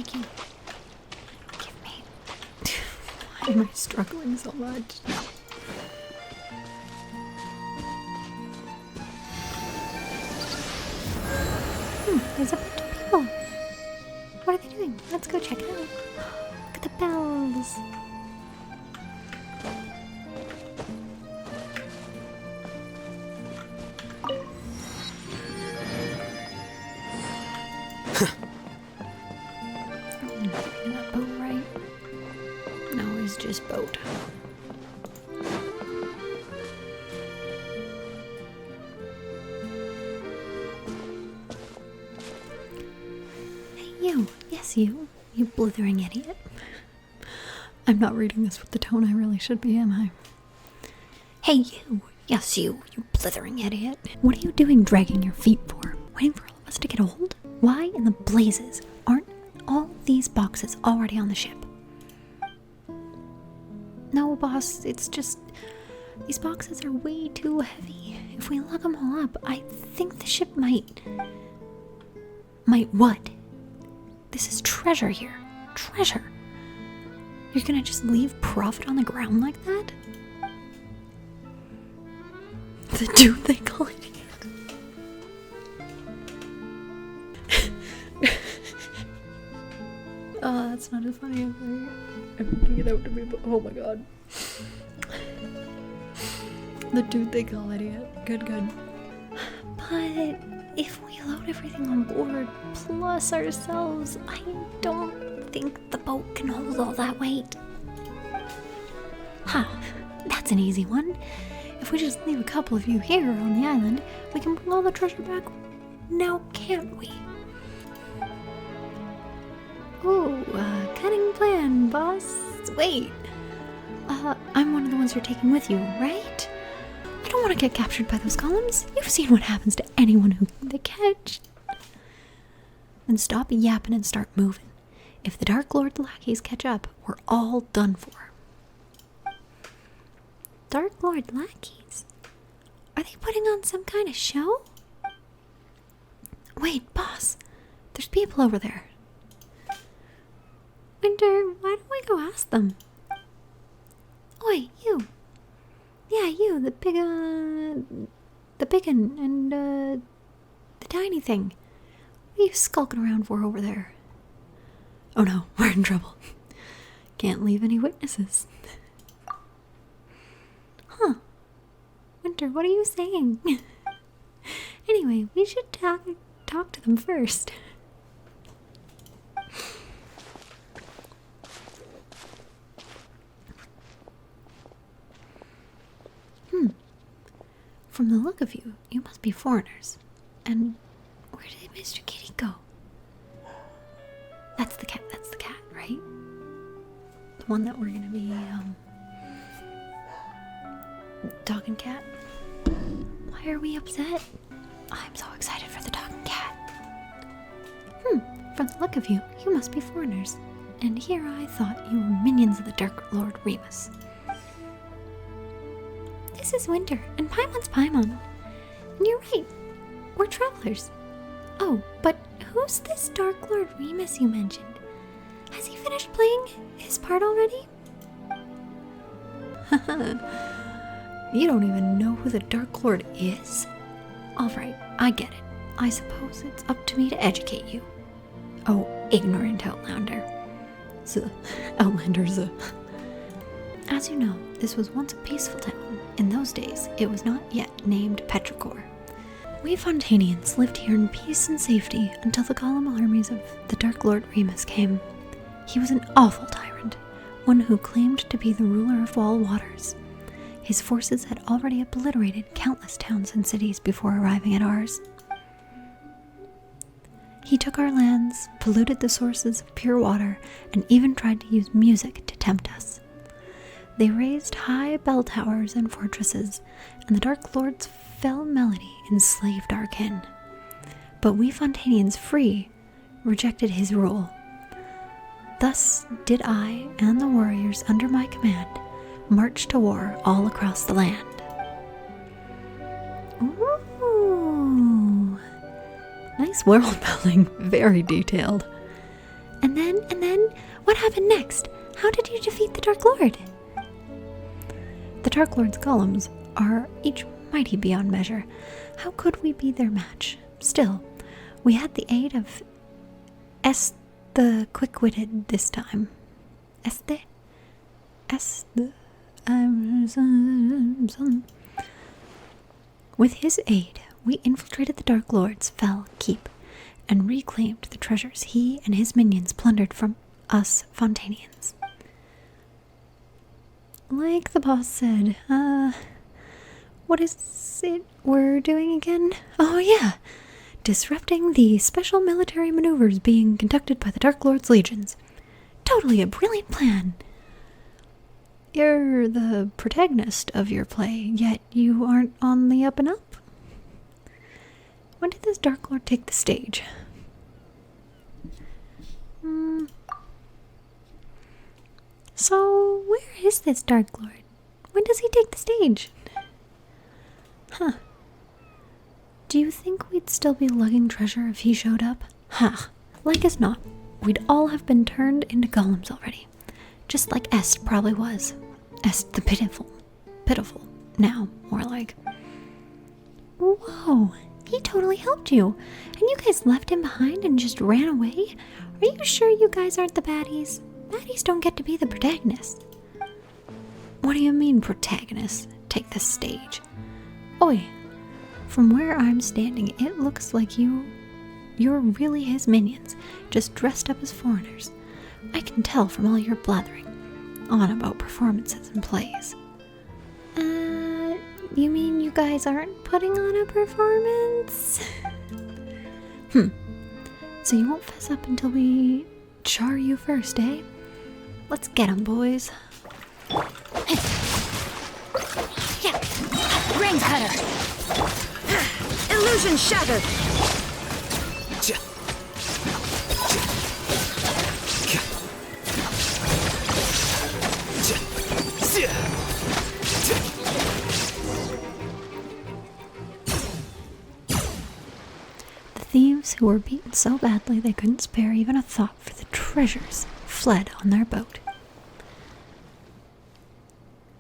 taking? Give me. Why am I struggling so much? There's a bunch of people. What are they doing? Let's go check it out. Look at the bells. That boat right? No, it's just boat. You, yes you blithering idiot. I'm not reading this with the tone I really should be, am I? Hey you, yes you blithering idiot. What are you doing dragging your feet for? Waiting for all of us to get old? Why in the blazes aren't all these boxes already on the ship? No, boss, it's just... these boxes are way too heavy. If we lug them all up, I think the ship might... Might what? This is treasure here. Treasure. You're gonna just leave profit on the ground like that? The dude they call it. Oh, that's not as funny as I'm making it out to be, but oh my god. The dude they call idiot. Good. But if we load everything on board, plus ourselves, I don't think the boat can hold all that weight. That's an easy one. If we just leave a couple of you here on the island, we can bring all the treasure back. Now can't we? Oh, cunning plan, boss. Wait. I'm one of the ones you're taking with you, right? I don't want to get captured by those golems. You've seen what happens to anyone who they catch. Then stop yapping and start moving. If the Dark Lord lackeys catch up, we're all done for. Dark Lord lackeys? Are they putting on some kind of show? Wait, boss. There's people over there. Winter, why don't we go ask them? Oi, you. Yeah, you, the big un, and, the tiny thing. What are you skulking around for over there? Oh no, we're in trouble. Can't leave any witnesses. Huh. Winter, what are you saying? Anyway, we should talk to them first. From the look of you, you must be foreigners. And where did Mr. Kitty go? That's the cat, right? The one that we're gonna be, talking cat? Why are we upset? I'm so excited for the talking cat. From the look of you, you must be foreigners. And here I thought you were minions of the Dark Lord Remus. This is Winter, and Paimon's Paimon. And you're right, we're travelers. Oh, but who's this Dark Lord Remus you mentioned? Has he finished playing his part already? You don't even know who the Dark Lord is? Alright, I get it. I suppose it's up to me to educate you. Oh, ignorant Outlander. Outlander's a... As you know, this was once a peaceful town. In those days, it was not yet named Petrichor. We Fontanians lived here in peace and safety until the golem armies of the Dark Lord Remus came. He was an awful tyrant, one who claimed to be the ruler of all waters. His forces had already obliterated countless towns and cities before arriving at ours. He took our lands, polluted the sources of pure water, and even tried to use music to tempt us. They raised high bell towers and fortresses, and the Dark Lord's fell melody enslaved our kin. But we Fontanians free rejected his rule. Thus did I and the warriors under my command march to war all across the land. Ooh, nice world building, very detailed. And then, what happened next? How did you defeat the Dark Lord? The Dark Lord's golems are each mighty beyond measure. How could we be their match? Still, we had the aid of the quick-witted this time. With his aid, we infiltrated the Dark Lord's fell keep and reclaimed the treasures he and his minions plundered from us Fontanians. Like the boss said, what is it we're doing again? Oh yeah, disrupting the special military maneuvers being conducted by the Dark Lord's legions. Totally a brilliant plan. You're the protagonist of your play, yet you aren't on the up and up. When did this Dark Lord take the stage? So, where is this Dark Lord? When does he take the stage? Huh. Do you think we'd still be lugging treasure if he showed up? Like as not, we'd all have been turned into golems already. Just like Est probably was. Est the pitiful. Pitiful. Now, more like. Whoa, he totally helped you. And you guys left him behind and just ran away? Are you sure you guys aren't the baddies? Baddies don't get to be the protagonists. What do you mean, protagonists? Take the stage. Oi, from where I'm standing, it looks like you're really his minions, just dressed up as foreigners. I can tell from all your blathering on about performances and plays. You mean you guys aren't putting on a performance? So you won't fess up until we char you first, eh? Let's get 'em, boys. Ring cutter! Illusion shattered! The thieves, who were beaten so badly they couldn't spare even a thought for the treasures, fled on their boat.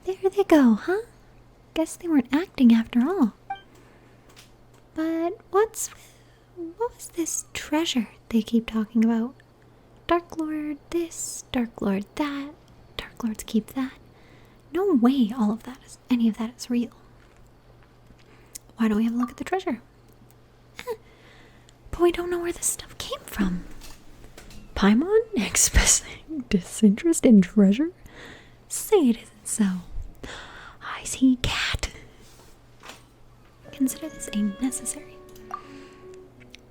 There they go, huh? Guess they weren't acting after all. But what was this treasure they keep talking about? Dark Lord this, Dark Lord that, Dark Lords keep that. No way any of that is real. Why don't we have a look at the treasure? But we don't know where this stuff came from. Paimon expressing disinterest in treasure? Say it isn't so. I see cat. Consider this ain't necessary.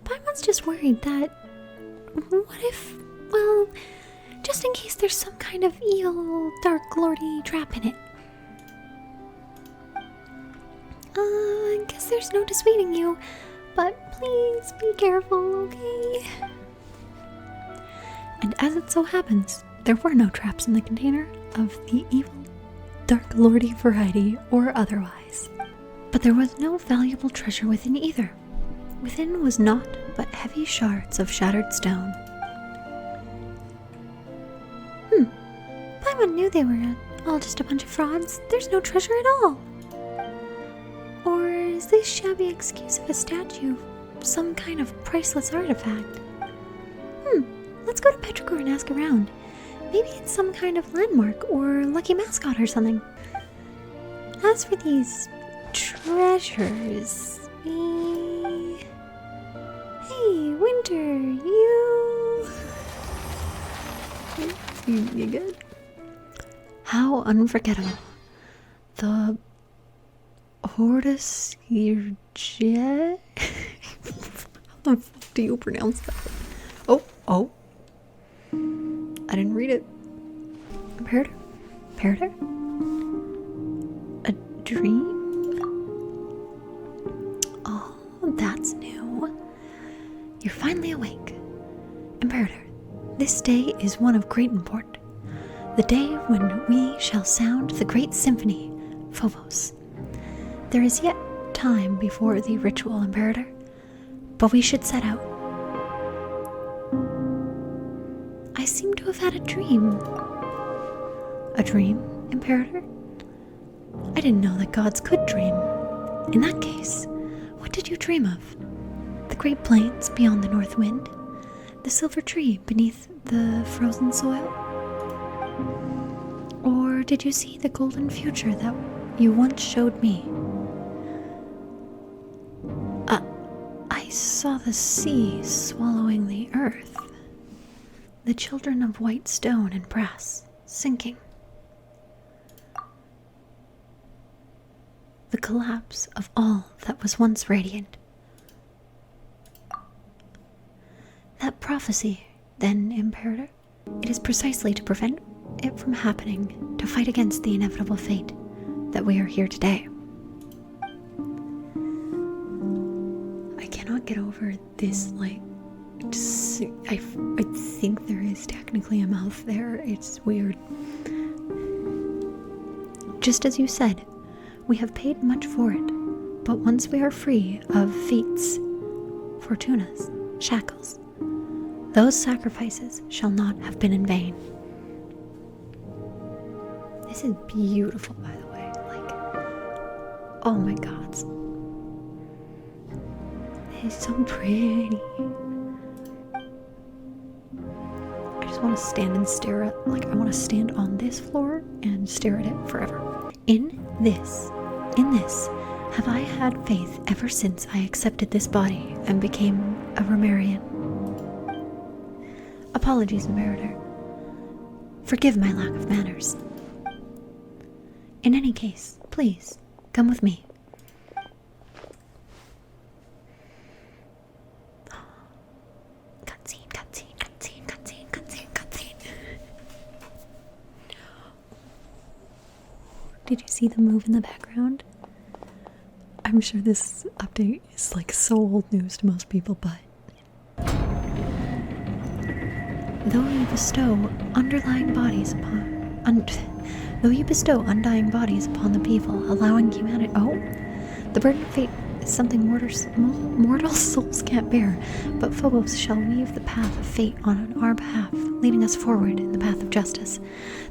Paimon's just worried that, what if, well, just in case there's some kind of evil, dark lordy trap in it. I guess there's no dissuading you, but please be careful, okay? And as it so happens, there were no traps in the container of the evil, dark lordy variety or otherwise. But there was no valuable treasure within either. Within was naught but heavy shards of shattered stone. Paimon knew they were all just a bunch of frauds. There's no treasure at all. Or is this shabby excuse of a statue some kind of priceless artifact? Let's go to Petrichor and ask around. Maybe it's some kind of landmark or lucky mascot or something. As for these treasures, Hey, Winter, you good? How unforgettable. The Hortus Jet? How the fuck do you pronounce that? Oh. I didn't read it. Imperator? A dream? Oh, that's new. You're finally awake. Imperator, this day is one of great import. The day when we shall sound the great symphony, Phobos. There is yet time before the ritual, Imperator, but we should set out. have had a dream. A dream, Imperator? I didn't know that gods could dream. In that case, what did you dream of? The great plains beyond the north wind? The silver tree beneath the frozen soil? Or did you see the golden future that you once showed me? I saw the sea swallowing the earth. The children of white stone and brass sinking. The collapse of all that was once radiant. That prophecy, then, Imperator, it is precisely to prevent it from happening, to fight against the inevitable fate, that we are here today. I cannot get over this, I think there is technically a mouth there. It's weird. Just as you said, we have paid much for it, but once we are free of fate's, fortuna's, shackles, those sacrifices shall not have been in vain. This is beautiful, by the way. Oh my god. It's so pretty. I just want to stand and stare at, I want to stand on this floor and stare at it forever. In this, have I had faith ever since I accepted this body and became a Romarian. Apologies, Imperator. Forgive my lack of manners. In any case, please, come with me. Cutscene. Did you see the move in the background? I'm sure this update is so old news to most people, but though you bestow undying bodies upon the people, allowing humanity. The burden of fate is something mortal souls can't bear, but Phobos shall weave the path of fate on our behalf, leading us forward in the path of justice.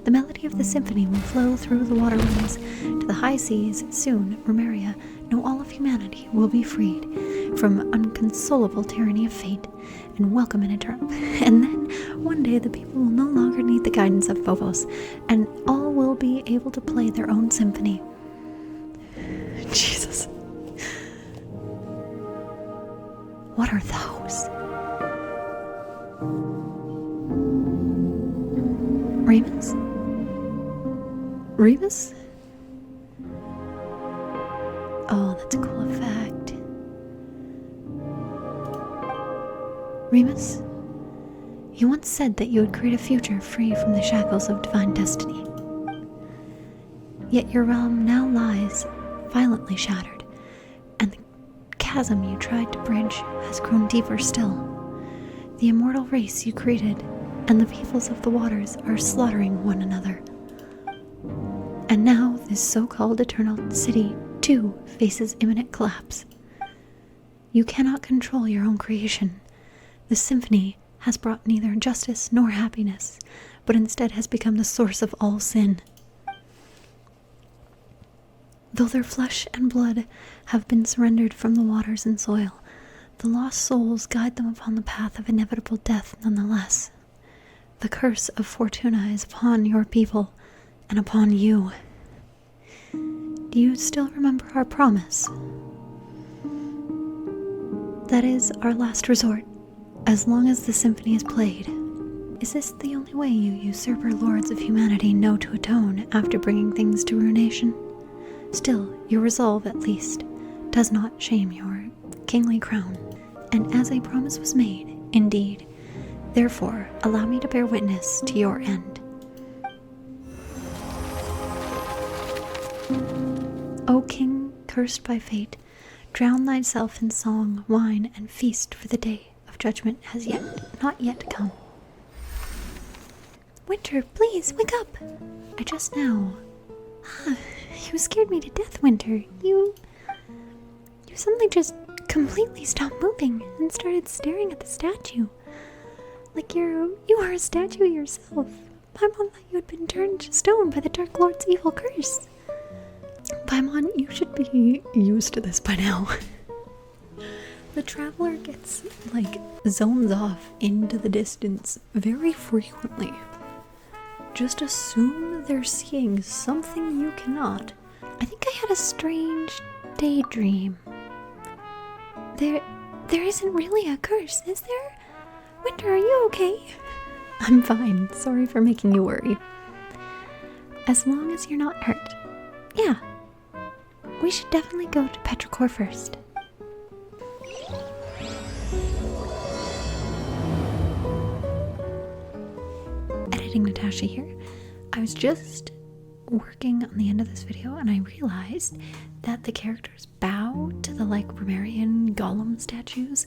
The melody of the symphony will flow through the waterways to the high seas. Soon, Romaria, no, all of humanity will be freed from unconsolable tyranny of fate and welcome in eternal. And then, one day, the people will no longer need the guidance of Phobos, and all will be able to play their own symphony. Jesus. What are those? Remus? Oh, that's a cool effect. Remus, you once said that you would create a future free from the shackles of divine destiny. Yet your realm now lies violently shattered, and the chasm you tried to bridge has grown deeper still. The immortal race you created and the peoples of the waters are slaughtering one another. And now this so-called eternal city, too, faces imminent collapse. You cannot control your own creation. The symphony has brought neither justice nor happiness, but instead has become the source of all sin. Though their flesh and blood have been surrendered from the waters and soil, the lost souls guide them upon the path of inevitable death nonetheless. The curse of Fortuna is upon your people and upon you. Do you still remember our promise? That is our last resort, as long as the symphony is played. Is this the only way you usurper lords of humanity know to atone after bringing things to ruination? Still, your resolve, at least, does not shame your kingly crown, and as a promise was made, indeed, therefore allow me to bear witness to your end. O king, cursed by fate, drown thyself in song, wine, and feast, for the day of judgment has not yet come. Winter, please, wake up! I just now... You scared me to death, Winter. You suddenly just completely stopped moving and started staring at the statue. Like you are a statue yourself. My mom thought you had been turned to stone by the Dark Lord's evil curse. Paimon, you should be used to this by now. The traveler gets, like, zones off into the distance very frequently. Just assume they're seeing something you cannot. I think I had a strange daydream. There isn't really a curse, is there? Winter, are you okay? I'm fine. Sorry for making you worry. As long as you're not hurt. Yeah. We should definitely go to Petrichor first. Editing Natasha here. I was just working on the end of this video and I realized that the characters bow to the like Romarian golem statues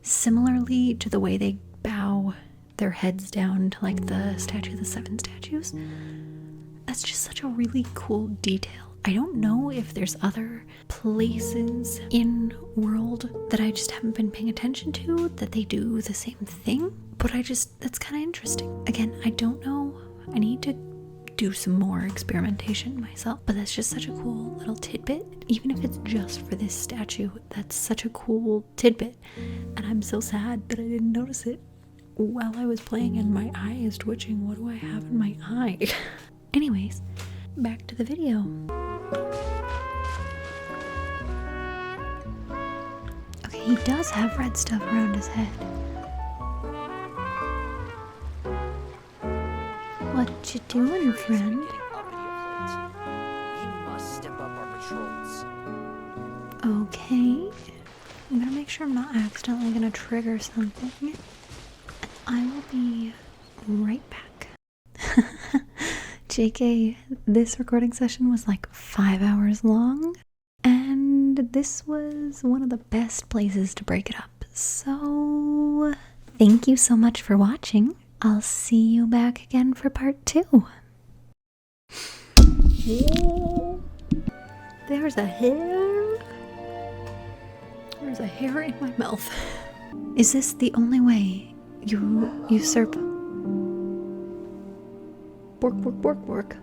similarly to the way they bow their heads down to like the statue of the seven statues. That's just such a really cool detail. I don't know if there's other places in world that I just haven't been paying attention to that they do the same thing, but that's kind of interesting. Again, I don't know. I need to do some more experimentation myself, but that's just such a cool little tidbit. Even if it's just for this statue, that's such a cool tidbit. And I'm so sad that I didn't notice it while I was playing and my eye is twitching. What do I have in my eye? Anyways, back to the video. Okay, he does have red stuff around his head. What you doing, friend? We must step up our patrols. Okay. I'm gonna make sure I'm not accidentally gonna trigger something. And I will be right back. JK, this recording session was like 5 hours long, and this was one of the best places to break it up. So, thank you so much for watching. I'll see you back again for part 2. There's a hair. There's a hair in my mouth. Is this the only way you usurp? Bork, bork, bork, bork.